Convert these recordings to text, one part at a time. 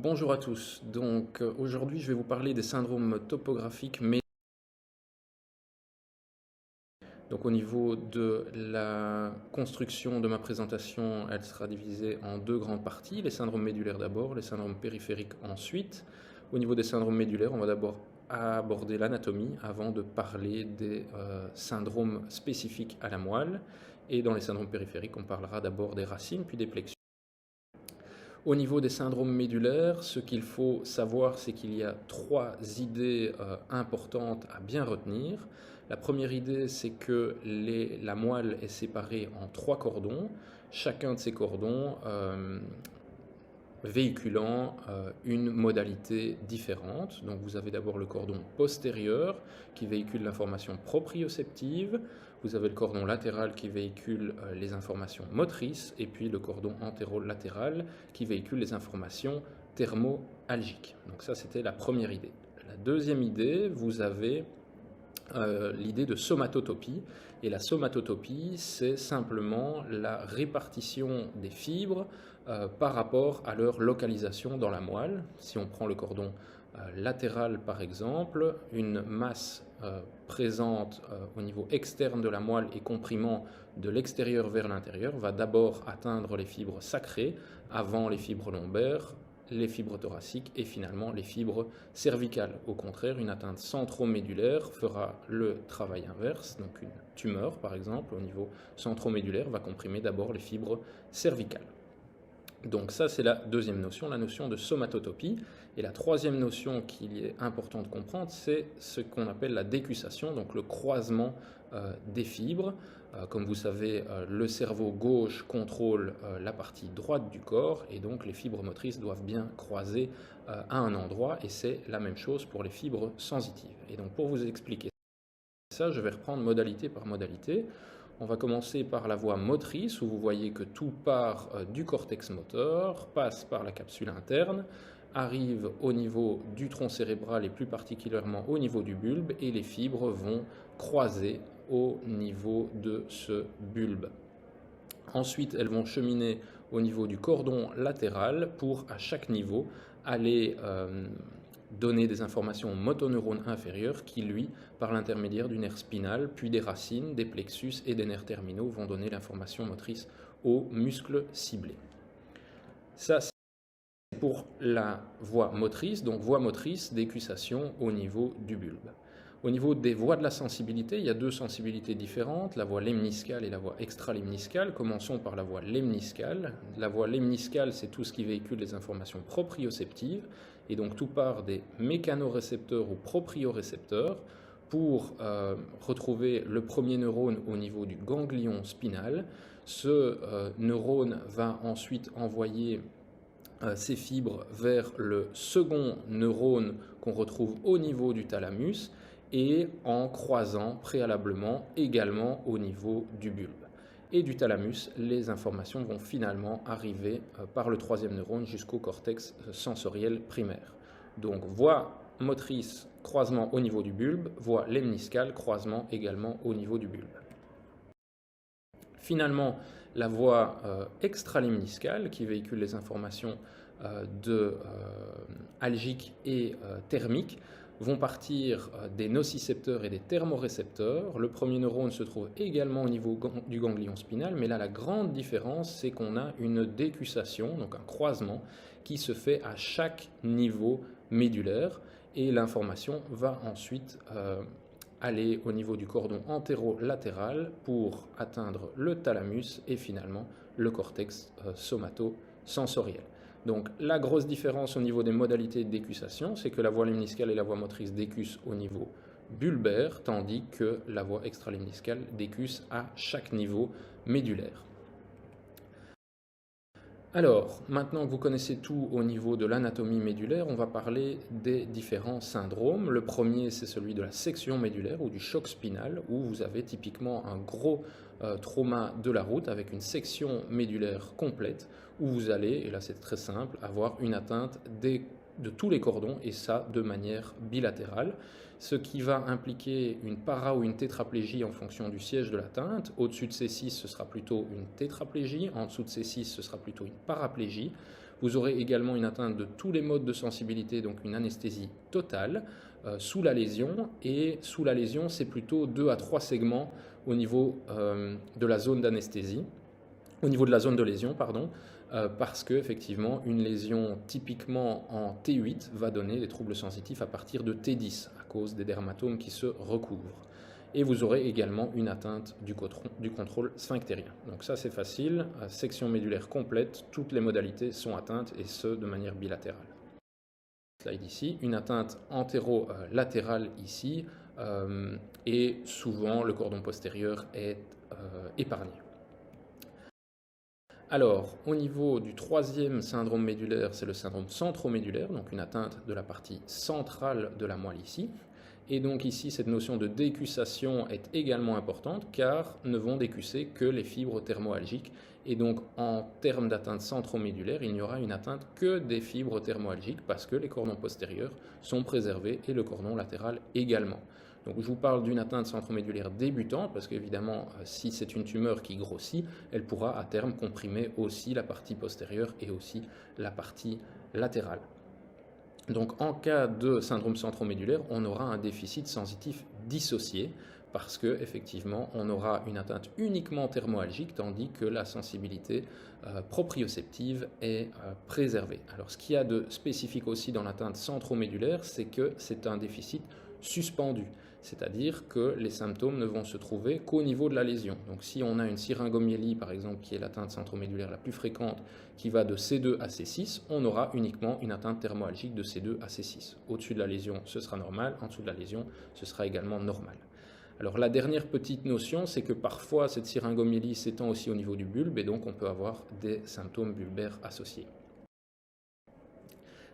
Bonjour à tous. Aujourd'hui je vais vous parler des syndromes topographiques. Donc au niveau de la construction de ma présentation, elle sera divisée en deux grandes parties. Les syndromes médulaires d'abord, les syndromes périphériques ensuite. Au niveau des syndromes médulaires, on va d'abord aborder l'anatomie avant de parler des syndromes spécifiques à la moelle. Et dans les syndromes périphériques, on parlera d'abord des racines puis des plexus. Au niveau des syndromes médulaires, ce qu'il faut savoir, c'est qu'il y a trois idées importantes à bien retenir. La première idée, c'est que la moelle est séparée en trois cordons, chacun de ces cordons véhiculant une modalité différente. Donc vous avez d'abord le cordon postérieur qui véhicule l'information proprioceptive, vous avez le cordon latéral qui véhicule les informations motrices, et puis le cordon antérolatéral qui véhicule les informations thermoalgiques. Donc ça, c'était la première idée. La deuxième idée, vous avez l'idée de somatotopie. Et la somatotopie, c'est simplement la répartition des fibres par rapport à leur localisation dans la moelle. Si on prend le cordon latéral par exemple, une masse présente au niveau externe de la moelle et comprimant de l'extérieur vers l'intérieur va d'abord atteindre les fibres sacrées avant les fibres lombaires, les fibres thoraciques et finalement les fibres cervicales. Au contraire, une atteinte centromédulaire fera le travail inverse, donc une tumeur par exemple au niveau centromédulaire va comprimer d'abord les fibres cervicales. Donc ça, c'est la deuxième notion, la notion de somatotopie. Et la troisième notion qu'il est important de comprendre, c'est ce qu'on appelle la décussation, donc le croisement des fibres. Comme vous savez, le cerveau gauche contrôle la partie droite du corps, et donc les fibres motrices doivent bien croiser à un endroit, et c'est la même chose pour les fibres sensitives. Et donc pour vous expliquer ça, je vais reprendre modalité par modalité. On va commencer par la voie motrice, où vous voyez que tout part du cortex moteur, passe par la capsule interne, arrive au niveau du tronc cérébral et plus particulièrement au niveau du bulbe, et les fibres vont croiser au niveau de ce bulbe. Ensuite, elles vont cheminer au niveau du cordon latéral pour, à chaque niveau, aller donner des informations aux motoneurones inférieurs qui, lui, par l'intermédiaire du nerf spinal, puis des racines, des plexus et des nerfs terminaux, vont donner l'information motrice aux muscles ciblés. Ça, c'est pour la voie motrice, donc voie motrice, décussation au niveau du bulbe. Au niveau des voies de la sensibilité, il y a deux sensibilités différentes, la voie lemniscale et la voie extralemniscale. Commençons par la voie lemniscale. La voie lemniscale, c'est tout ce qui véhicule les informations proprioceptives, et donc tout part des mécanorécepteurs ou propriorécepteurs pour retrouver le premier neurone au niveau du ganglion spinal. Ce neurone va ensuite envoyer ces fibres vers le second neurone qu'on retrouve au niveau du thalamus, et en croisant préalablement également au niveau du bulbe. Et du thalamus, les informations vont finalement arriver par le troisième neurone jusqu'au cortex sensoriel primaire. Donc voie motrice, croisement au niveau du bulbe, voie lemniscale, croisement également au niveau du bulbe. Finalement, la voie extralemniscale qui véhicule les informations algiques et thermiques vont partir des nocicepteurs et des thermorécepteurs. Le premier neurone se trouve également au niveau du ganglion spinal, mais là la grande différence, c'est qu'on a une décussation, donc un croisement, qui se fait à chaque niveau médulaire, et l'information va ensuite aller au niveau du cordon antérolatéral pour atteindre le thalamus et finalement le cortex somatosensoriel. Donc la grosse différence au niveau des modalités de décussation, c'est que la voie lemniscale et la voie motrice décussent au niveau bulbaire, tandis que la voie extralemniscale décusse à chaque niveau médulaire. Alors, maintenant que vous connaissez tout au niveau de l'anatomie médulaire, on va parler des différents syndromes. Le premier, c'est celui de la section médulaire ou du choc spinal, où vous avez typiquement un gros trauma de la route avec une section médulaire complète, où vous allez, et là c'est très simple, avoir une atteinte des de tous les cordons, et ça de manière bilatérale, ce qui va impliquer une para ou une tétraplégie en fonction du siège de l'atteinte. Au-dessus de C6, ce sera plutôt une tétraplégie, en dessous de C6, ce sera plutôt une paraplégie. Vous aurez également une atteinte de tous les modes de sensibilité, donc une anesthésie totale sous la lésion, et sous la lésion, c'est plutôt 2 à 3 segments au niveau de la zone d'anesthésie, au niveau de la zone de lésion, pardon, parce que effectivement une lésion typiquement en T8 va donner des troubles sensitifs à partir de T10 à cause des dermatomes qui se recouvrent. Et vous aurez également une atteinte du contrôle sphinctérien. Donc ça c'est facile, section médulaire complète, toutes les modalités sont atteintes et ce de manière bilatérale. Slide ici, une atteinte antéro-latérale ici, et souvent le cordon postérieur est épargné. Alors, au niveau du troisième syndrome médulaire, c'est le syndrome centromédulaire, donc une atteinte de la partie centrale de la moelle ici. Et donc ici, cette notion de décussation est également importante car ne vont décusser que les fibres thermoalgiques. Et donc en termes d'atteinte centromédulaire, il n'y aura une atteinte que des fibres thermoalgiques parce que les cordons postérieurs sont préservés et le cordon latéral également. Donc je vous parle d'une atteinte centromédulaire débutante parce qu'évidemment, si c'est une tumeur qui grossit, elle pourra à terme comprimer aussi la partie postérieure et aussi la partie latérale. Donc en cas de syndrome centromédulaire, on aura un déficit sensitif dissocié parce que effectivement, on aura une atteinte uniquement thermoalgique tandis que la sensibilité proprioceptive est préservée. Alors ce qu'il y a de spécifique aussi dans l'atteinte centromédulaire, c'est que c'est un déficit suspendu, c'est-à-dire que les symptômes ne vont se trouver qu'au niveau de la lésion. Donc si on a une syringomyélie par exemple, qui est l'atteinte centromédulaire la plus fréquente, qui va de C2 à C6, on aura uniquement une atteinte thermoalgique de C2 à C6. Au-dessus de la lésion, ce sera normal, en dessous de la lésion, ce sera également normal. Alors la dernière petite notion, c'est que parfois cette syringomyélie s'étend aussi au niveau du bulbe et donc on peut avoir des symptômes bulbaires associés.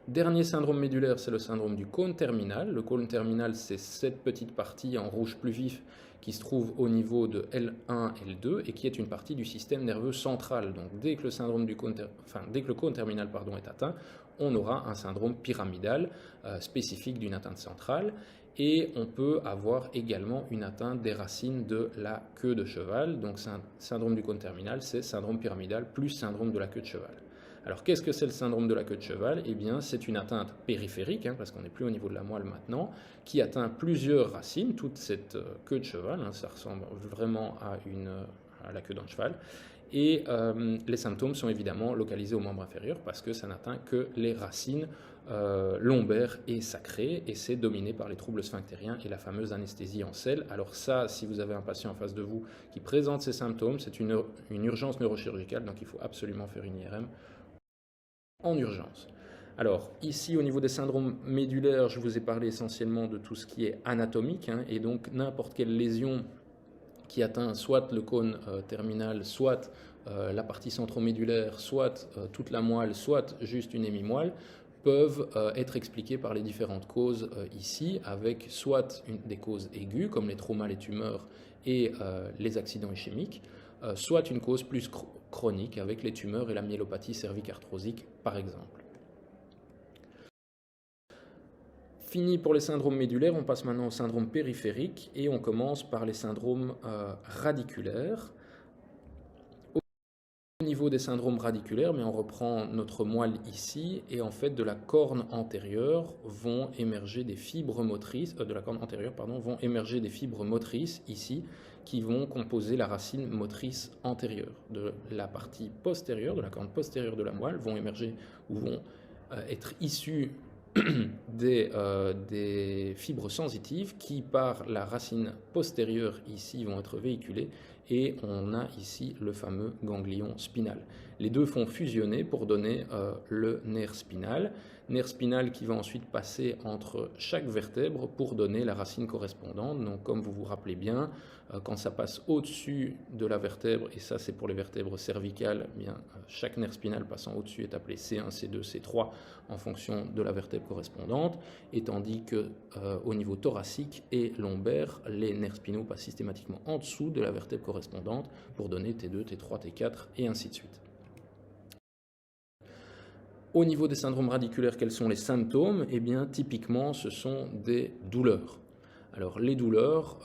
Dernier syndrome médulaire, c'est le syndrome du cône terminal. Le cône terminal, c'est cette petite partie en rouge plus vif qui se trouve au niveau de L1, L2 et qui est une partie du système nerveux central. Donc dès que le cône terminal est atteint, on aura un syndrome pyramidal spécifique d'une atteinte centrale. Et on peut avoir également une atteinte des racines de la queue de cheval. Donc syndrome du cône terminal, c'est syndrome pyramidal plus syndrome de la queue de cheval. Alors qu'est-ce que c'est le syndrome de la queue de cheval? Eh bien c'est une atteinte périphérique, parce qu'on n'est plus au niveau de la moelle maintenant, qui atteint plusieurs racines, toute cette queue de cheval, ça ressemble vraiment à la queue d'un cheval. Et les symptômes sont évidemment localisés aux membres inférieurs parce que ça n'atteint que les racines lombaires et sacrées et c'est dominé par les troubles sphinctériens et la fameuse anesthésie en selle. Alors ça, si vous avez un patient en face de vous qui présente ces symptômes, c'est une urgence neurochirurgicale, donc il faut absolument faire une IRM en urgence. Alors ici au niveau des syndromes médulaires, je vous ai parlé essentiellement de tout ce qui est anatomique et donc n'importe quelle lésion qui atteint soit le cône terminal, soit la partie centromédulaire, soit toute la moelle, soit juste une hémimoelle, peuvent être expliquées par les différentes causes ici, avec soit des causes aiguës, comme les traumas, les tumeurs et les accidents ischémiques, soit une cause plus chronique, avec les tumeurs et la myélopathie cervicarthrosique, par exemple. Fini pour les syndromes médulaires, on passe maintenant au syndrome périphérique et on commence par les syndromes radiculaires. Au niveau des syndromes radiculaires, mais on reprend notre moelle ici et en fait de la corne antérieure vont émerger des fibres motrices, vont émerger des fibres motrices ici qui vont composer la racine motrice antérieure. De la partie postérieure, de la corne postérieure de la moelle, vont émerger ou vont être issues des fibres sensitives qui, par la racine postérieure ici, vont être véhiculées et on a ici le fameux ganglion spinal. Les deux font fusionner pour donner le nerf spinal qui va ensuite passer entre chaque vertèbre pour donner la racine correspondante. Donc comme vous vous rappelez bien, quand ça passe au-dessus de la vertèbre, et ça c'est pour les vertèbres cervicales, chaque nerf spinal passant au-dessus est appelé C1, C2, C3 en fonction de la vertèbre correspondante, et tandis que au niveau thoracique et lombaire, les nerfs spinaux passent systématiquement en dessous de la vertèbre correspondante pour donner T2, T3, T4 et ainsi de suite. Au niveau des syndromes radiculaires, quels sont les symptômes? Eh bien, typiquement, ce sont des douleurs. Alors, les douleurs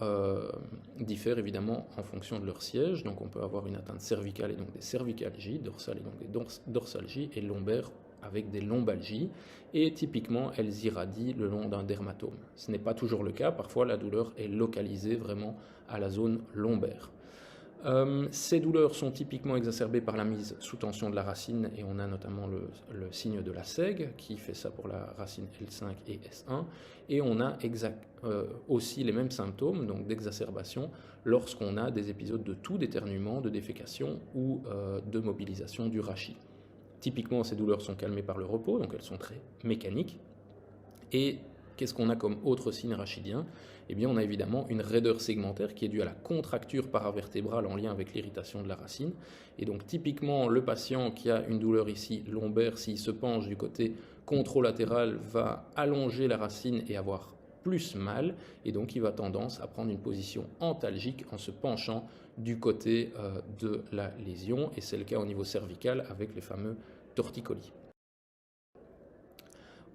diffèrent évidemment en fonction de leur siège. Donc, on peut avoir une atteinte cervicale et donc des cervicalgies, dorsales et donc des dorsalgies, et lombaires avec des lombalgies. Et typiquement, elles irradient le long d'un dermatome. Ce n'est pas toujours le cas. Parfois, la douleur est localisée vraiment à la zone lombaire. Ces douleurs sont typiquement exacerbées par la mise sous tension de la racine et on a notamment le signe de la SEG qui fait ça pour la racine L5 et S1 et on a aussi les mêmes symptômes donc d'exacerbation lorsqu'on a des épisodes de toux, d'éternuement, de défécation ou de mobilisation du rachis. Typiquement ces douleurs sont calmées par le repos donc elles sont très mécaniques et qu'est-ce qu'on a comme autre signe rachidien? Eh bien, on a évidemment une raideur segmentaire qui est due à la contracture paravertébrale en lien avec l'irritation de la racine. Et donc, typiquement, le patient qui a une douleur ici lombaire, s'il se penche du côté contralatéral, va allonger la racine et avoir plus mal. Et donc, il va tendance à prendre une position antalgique en se penchant du côté de la lésion. Et c'est le cas au niveau cervical avec les fameux torticolis.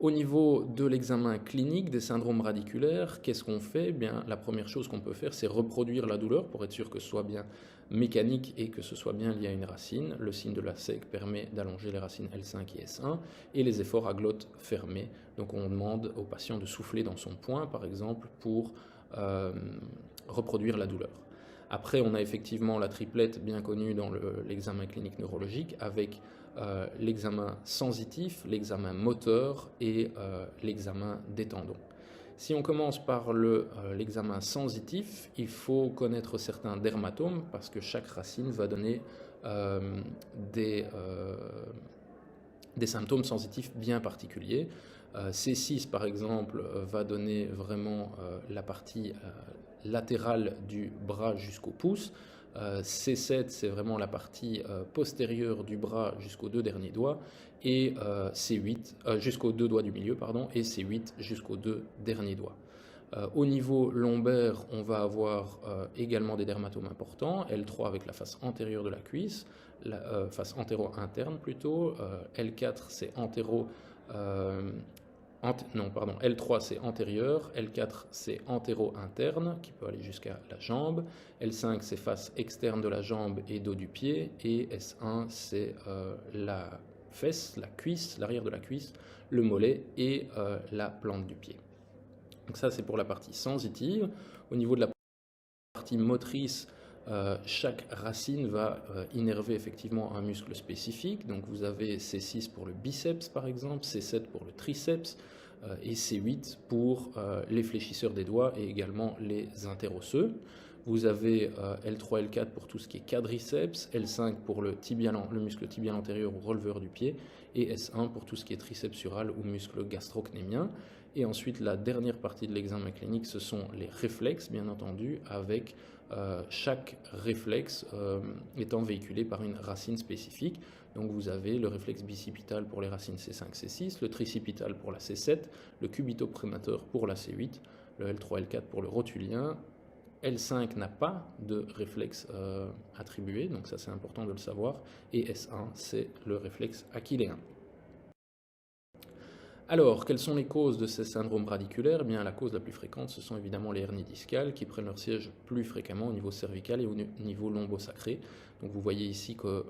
Au niveau de l'examen clinique des syndromes radiculaires, qu'est-ce qu'on fait? Bien, la première chose qu'on peut faire, c'est reproduire la douleur pour être sûr que ce soit bien mécanique et que ce soit bien lié à une racine. Le signe de la SEG permet d'allonger les racines L5 et S1 et les efforts à glotte fermée. Donc on demande au patient de souffler dans son poing, par exemple, pour reproduire la douleur. Après, on a effectivement la triplette bien connue dans l'examen clinique neurologique avec l'examen sensitif, l'examen moteur et l'examen des tendons. Si on commence par l'examen sensitif, il faut connaître certains dermatomes parce que chaque racine va donner des symptômes sensitifs bien particuliers. C6 par exemple va donner vraiment la partie latérale du bras jusqu'au pouce. C7 c'est vraiment la partie postérieure du bras jusqu'aux deux derniers doigts et C8 jusqu'aux deux doigts du milieu pardon et C8 jusqu'aux deux derniers doigts. Au niveau lombaire, on va avoir également des dermatomes importants, L3 avec la face antérieure de la cuisse, la face antéro-interne plutôt, L4 c'est L3 c'est antérieur, L4 c'est antéro-interne qui peut aller jusqu'à la jambe, L5 c'est face externe de la jambe et dos du pied et S1 c'est la fesse, la cuisse, l'arrière de la cuisse, le mollet et la plante du pied. Donc ça c'est pour la partie sensitive. Au niveau de la partie motrice, chaque racine va innerver effectivement un muscle spécifique. Donc vous avez C6 pour le biceps par exemple, C7 pour le triceps et C8 pour les fléchisseurs des doigts et également les interosseux. Vous avez L3, L4 pour tout ce qui est quadriceps, L5 pour le muscle tibial antérieur ou releveur du pied et S1 pour tout ce qui est triceps sural ou muscle gastrocnémien. Et ensuite, la dernière partie de l'examen clinique, ce sont les réflexes, bien entendu, avec chaque réflexe étant véhiculé par une racine spécifique. Donc vous avez le réflexe bicipital pour les racines C5, C6, le tricipital pour la C7, le cubitoprémateur pour la C8, le L3, L4 pour le rotulien. L5 n'a pas de réflexe attribué, donc ça c'est important de le savoir, et S1 c'est le réflexe achilléen. Alors, quelles sont les causes de ces syndromes radiculaires? Eh bien, la cause la plus fréquente, ce sont évidemment les hernies discales qui prennent leur siège plus fréquemment au niveau cervical et au niveau lombosacré. Donc vous voyez ici qu'on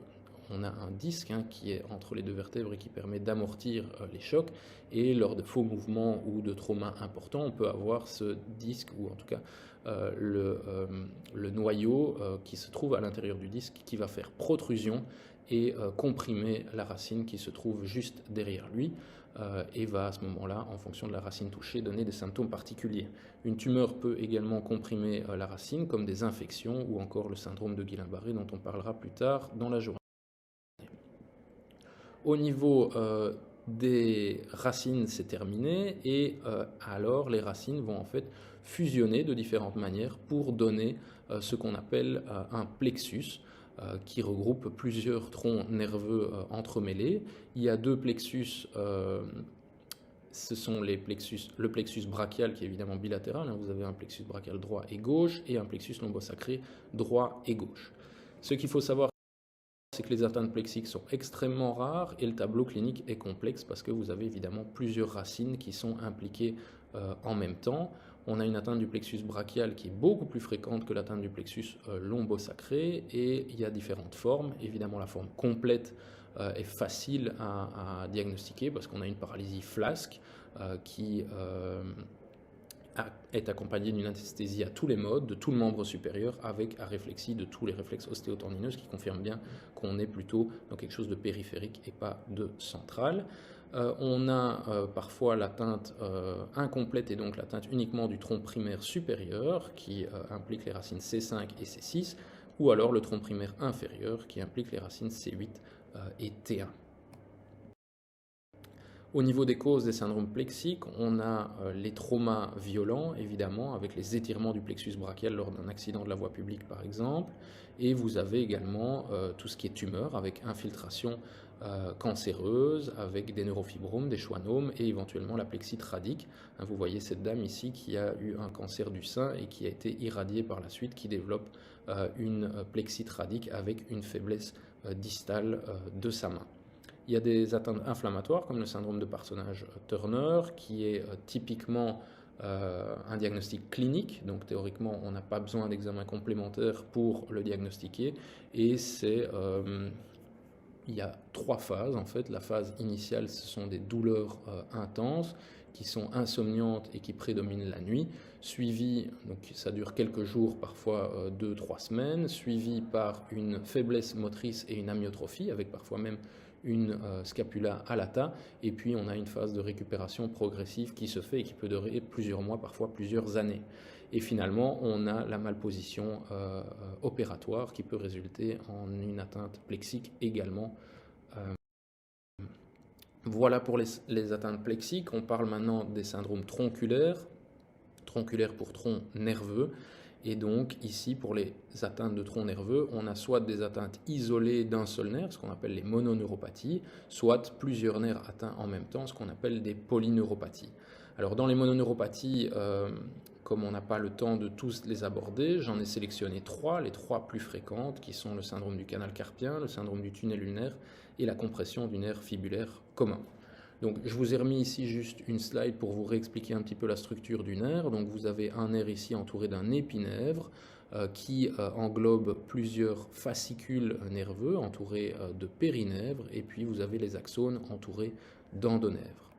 a un disque qui est entre les deux vertèbres et qui permet d'amortir les chocs. Et lors de faux mouvements ou de traumas importants, on peut avoir ce disque, ou en tout cas le noyau qui se trouve à l'intérieur du disque qui va faire protrusion et comprimer la racine qui se trouve juste derrière lui. Et va à ce moment-là, en fonction de la racine touchée, donner des symptômes particuliers. Une tumeur peut également comprimer la racine, comme des infections ou encore le syndrome de Guillain-Barré dont on parlera plus tard dans la journée. Au niveau des racines, c'est terminé, et alors les racines vont en fait fusionner de différentes manières pour donner ce qu'on appelle un plexus, qui regroupe plusieurs troncs nerveux entremêlés. Il y a deux plexus, ce sont le plexus brachial qui est évidemment bilatéral, vous avez un plexus brachial droit et gauche et un plexus lombosacré droit et gauche. Ce qu'il faut savoir c'est que les atteintes plexiques sont extrêmement rares et le tableau clinique est complexe parce que vous avez évidemment plusieurs racines qui sont impliquées en même temps. On a une atteinte du plexus brachial qui est beaucoup plus fréquente que l'atteinte du plexus lombosacré et il y a différentes formes. Évidemment, la forme complète est facile à diagnostiquer parce qu'on a une paralysie flasque qui est accompagnée d'une anesthésie à tous les modes, de tout le membre supérieur, avec aréflexie de tous les réflexes ostéotendineux, ce qui confirme bien qu'on est plutôt dans quelque chose de périphérique et pas de central. On a parfois l'atteinte incomplète et donc l'atteinte uniquement du tronc primaire supérieur qui implique les racines C5 et C6, ou alors le tronc primaire inférieur qui implique les racines C8 et T1. Au niveau des causes des syndromes plexiques, on a les traumas violents, évidemment, avec les étirements du plexus brachial lors d'un accident de la voie publique, par exemple. Et vous avez également tout ce qui est tumeur, avec infiltration cancéreuse, avec des neurofibromes, des schwannomes et éventuellement la plexite radique. Vous voyez cette dame ici qui a eu un cancer du sein et qui a été irradiée par la suite, qui développe une plexite radique avec une faiblesse distale de sa main. Il y a des atteintes inflammatoires comme le syndrome de Parsonage-Turner qui est typiquement un diagnostic clinique, donc théoriquement on n'a pas besoin d'examen complémentaire pour le diagnostiquer et il y a 3 phases en fait. La phase initiale, ce sont des douleurs intenses qui sont insomniantes et qui prédominent la nuit, suivi, donc ça dure quelques jours, parfois 2-3 semaines, suivi par une faiblesse motrice et une amyotrophie avec parfois même une scapula alata, et puis on a une phase de récupération progressive qui se fait et qui peut durer plusieurs mois, parfois plusieurs années. Et finalement, on a la malposition opératoire qui peut résulter en une atteinte plexique également. Voilà pour les atteintes plexiques. On parle maintenant des syndromes tronculaires, tronculaires pour tronc nerveux. Et donc ici, pour les atteintes de tronc nerveux, on a soit des atteintes isolées d'un seul nerf, ce qu'on appelle les mononeuropathies, soit plusieurs nerfs atteints en même temps, ce qu'on appelle des polyneuropathies. Alors dans les mononeuropathies, comme on n'a pas le temps de tous les aborder, j'en ai sélectionné 3, les 3 plus fréquentes, qui sont le syndrome du canal carpien, le syndrome du tunnel ulnaire et la compression du nerf fibulaire commun. Donc je vous ai remis ici juste une slide pour vous réexpliquer un petit peu la structure du nerf. Donc vous avez un nerf ici entouré d'un épinèvre qui englobe plusieurs fascicules nerveux entourés de périnèvres, et puis vous avez les axones entourés d'endonèvres.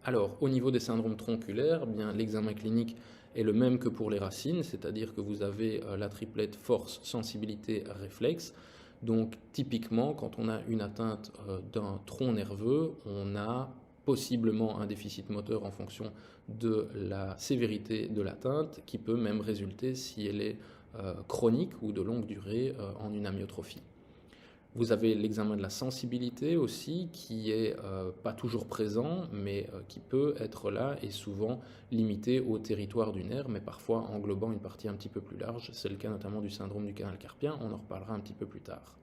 Alors au niveau des syndromes tronculaires, eh bien l'examen clinique est le même que pour les racines, c'est-à-dire que vous avez la triplette force, sensibilité, réflexe. Donc typiquement, quand on a une atteinte d'un tronc nerveux, on a possiblement un déficit moteur en fonction de la sévérité de l'atteinte, qui peut même résulter, si elle est chronique ou de longue durée, en une amyotrophie. Vous avez l'examen de la sensibilité aussi, qui est pas toujours présent, mais qui peut être là et souvent limité au territoire du nerf, mais parfois englobant une partie un petit peu plus large. C'est le cas notamment du syndrome du canal carpien, on en reparlera un petit peu plus tard.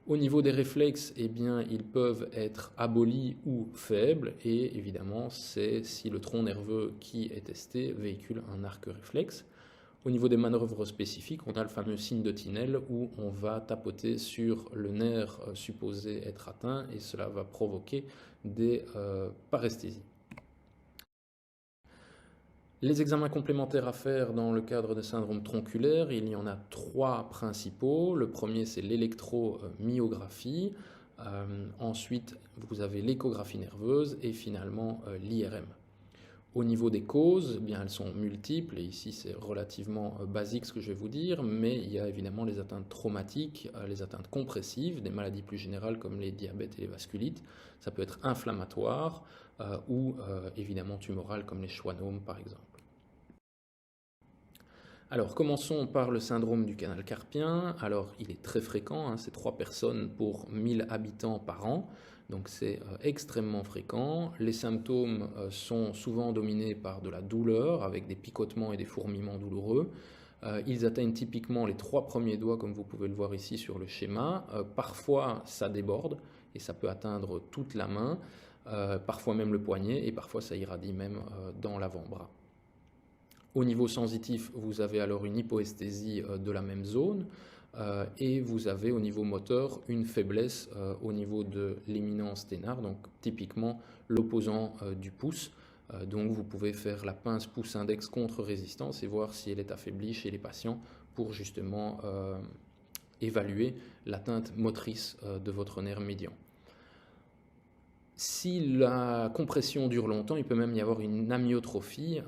Au niveau des réflexes, eh bien, ils peuvent être abolis ou faibles, et évidemment, c'est si le tronc nerveux qui est testé véhicule un arc réflexe. Au niveau des manœuvres spécifiques, on a le fameux signe de Tinel où on va tapoter sur le nerf supposé être atteint et cela va provoquer des paresthésies. Les examens complémentaires à faire dans le cadre de syndrome tronculaire, il y en a 3 principaux. Le premier, c'est l'électromyographie. Ensuite, vous avez l'échographie nerveuse et finalement l'IRM. Au niveau des causes, eh bien, elles sont multiples, et ici c'est relativement basique ce que je vais vous dire, mais il y a évidemment les atteintes traumatiques, les atteintes compressives, des maladies plus générales comme les diabètes et les vasculites. Ça peut être inflammatoire ou évidemment tumoral comme les schwannomes par exemple. Alors commençons par le syndrome du canal carpien. Alors il est très fréquent, c'est 3 personnes pour 1000 habitants par an. Donc c'est extrêmement fréquent. Les symptômes sont souvent dominés par de la douleur avec des picotements et des fourmillements douloureux. Ils atteignent typiquement les 3 premiers doigts comme vous pouvez le voir ici sur le schéma. Parfois ça déborde et ça peut atteindre toute la main, parfois même le poignet et parfois ça irradie même dans l'avant-bras. Au niveau sensitif, vous avez alors une hypoesthésie de la même zone. et vous avez au niveau moteur une faiblesse au niveau de l'éminence ténare, donc typiquement l'opposant du pouce. Donc vous pouvez faire la pince pouce-index contre résistance et voir si elle est affaiblie chez les patients pour justement évaluer l'atteinte motrice de votre nerf médian. Si la compression dure longtemps, il peut même y avoir une amyotrophie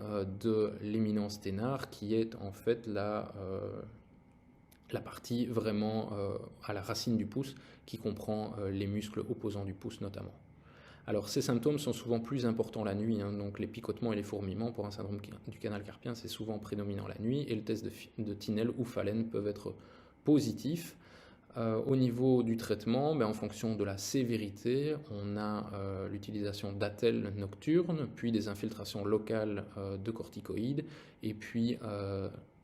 de l'éminence ténare qui est en fait la partie vraiment à la racine du pouce qui comprend les muscles opposants du pouce notamment. Alors ces symptômes sont souvent plus importants la nuit, donc les picotements et les fourmillements pour un syndrome du canal carpien c'est souvent prédominant la nuit et le test de Tinel ou Fallen peuvent être positifs. Au niveau du traitement, en fonction de la sévérité, on a l'utilisation d'attel nocturne, puis des infiltrations locales de corticoïdes, et puis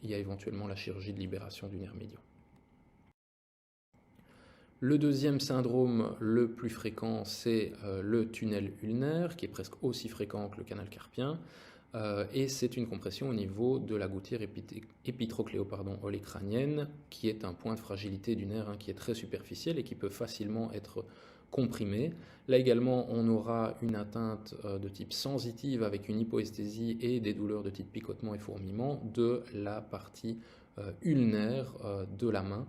il y a éventuellement la chirurgie de libération du nerf médian. Le deuxième syndrome le plus fréquent, c'est le tunnel ulnaire, qui est presque aussi fréquent que le canal carpien. Et c'est une compression au niveau de la gouttière épithrocléo-olécrânienne, qui est un point de fragilité du nerf qui est très superficiel et qui peut facilement être comprimé. Là également, on aura une atteinte de type sensitive avec une hypoesthésie et des douleurs de type picotement et fourmillement de la partie ulnaire de la main,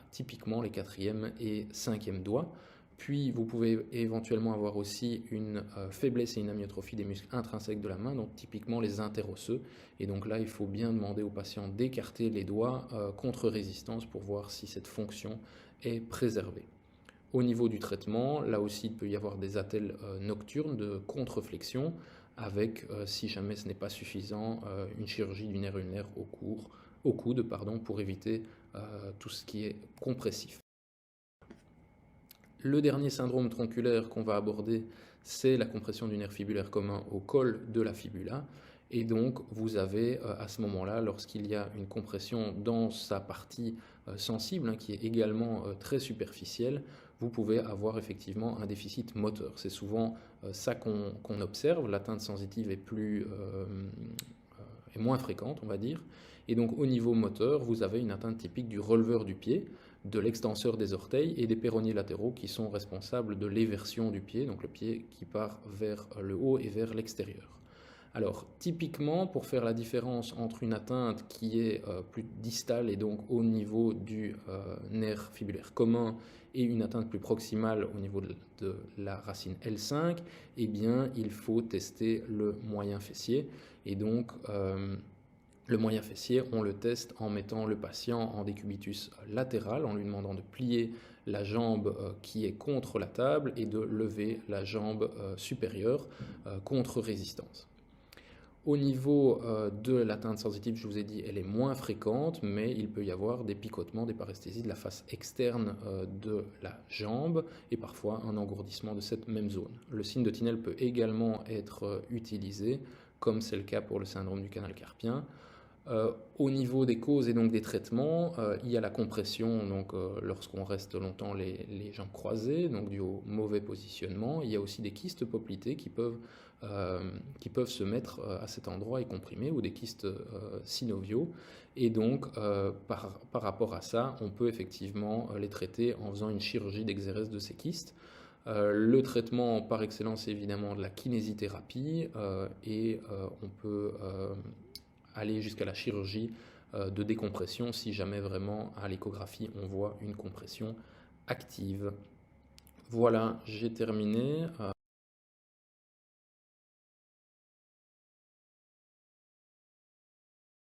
typiquement les 4e et 5e doigts. Puis vous pouvez éventuellement avoir aussi une faiblesse et une amyotrophie des muscles intrinsèques de la main, donc typiquement les interosseux. Et donc là, il faut bien demander au patient d'écarter les doigts contre résistance pour voir si cette fonction est préservée. Au niveau du traitement, là aussi, il peut y avoir des attelles nocturnes de contreflexion avec, si jamais ce n'est pas suffisant, une chirurgie du nerf ulnaire au coude pour éviter tout ce qui est compressif. Le dernier syndrome tronculaire qu'on va aborder, c'est la compression du nerf fibulaire commun au col de la fibula. Et donc, vous avez à ce moment-là, lorsqu'il y a une compression dans sa partie sensible, qui est également très superficielle, vous pouvez avoir effectivement un déficit moteur. C'est souvent ça qu'on observe. L'atteinte sensitive est moins fréquente, on va dire. Et donc, au niveau moteur, vous avez une atteinte typique du releveur du pied, de l'extenseur des orteils et des péronées latéraux qui sont responsables de l'éversion du pied, donc le pied qui part vers le haut et vers l'extérieur. Alors typiquement, pour faire la différence entre une atteinte qui est plus distale et donc au niveau du nerf fibulaire commun et une atteinte plus proximale au niveau de la racine L5, eh bien il faut tester le moyen fessier. Et donc le moyen fessier, on le teste en mettant le patient en décubitus latéral, en lui demandant de plier la jambe qui est contre la table et de lever la jambe supérieure contre résistance. Au niveau de l'atteinte sensitive, je vous ai dit, elle est moins fréquente, mais il peut y avoir des picotements, des paresthésies de la face externe de la jambe et parfois un engourdissement de cette même zone. Le signe de Tinel peut également être utilisé, comme c'est le cas pour le syndrome du canal carpien. Au niveau des causes et donc des traitements, il y a la compression, donc lorsqu'on reste longtemps les jambes croisées, donc dû au mauvais positionnement. Il y a aussi des kystes poplitées qui peuvent se mettre à cet endroit et comprimer, ou des kystes synoviaux. Et donc, par rapport à ça, on peut effectivement les traiter en faisant une chirurgie d'exérèse de ces kystes. Le traitement par excellence est évidemment de la kinésithérapie et on peut aller jusqu'à la chirurgie de décompression si jamais vraiment à l'échographie on voit une compression active. Voilà, j'ai terminé.